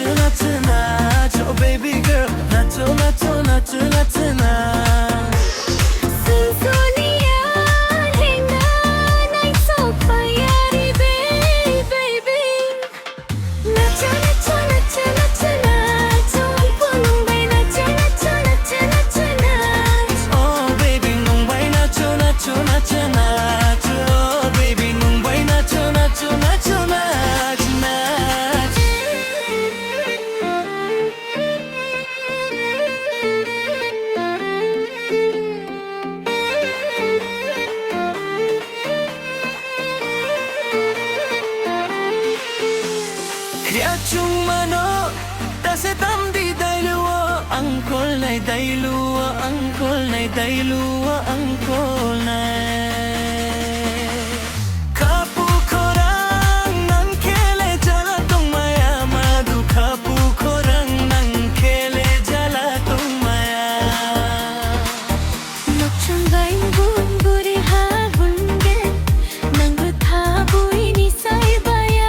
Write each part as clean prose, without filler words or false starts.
나죠 baby girl 나죠 순순이야 행나 나의 소파야리 baby 나죠 분홍바이 나죠 Oh baby 농바이 나죠 baby 농바이 나죠 Kaya mano tasetam di dayluwa angkol nay dayluwa angkol nay kapu korang nang kele jala tong maya madu kapu korang nang kele jala tong maya 녹청가인 분부리 하군게 낭긋하 부인이 사이바야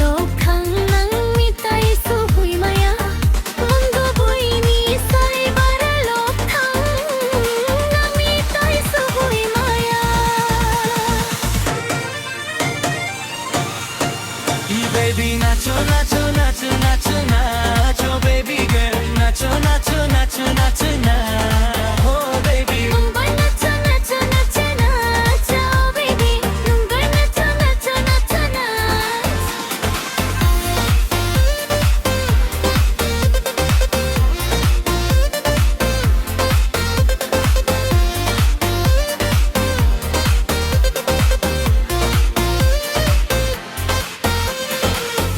lokang nang mitay suhuy maya mundo buini saibara lokang nang mitay suhuy maya 이 baby 나죠 baby girl 나죠 Oh baby 눈발 나죠 baby 눈발 나죠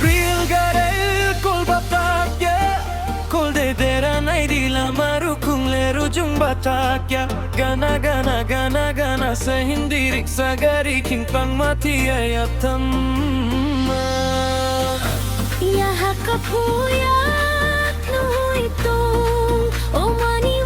Real garel kol batakya kol de dera nai dila maru kung leru jung batakya gana sa hindi riksa gari king pang mati ayatam Yahakap huyak no itong o mani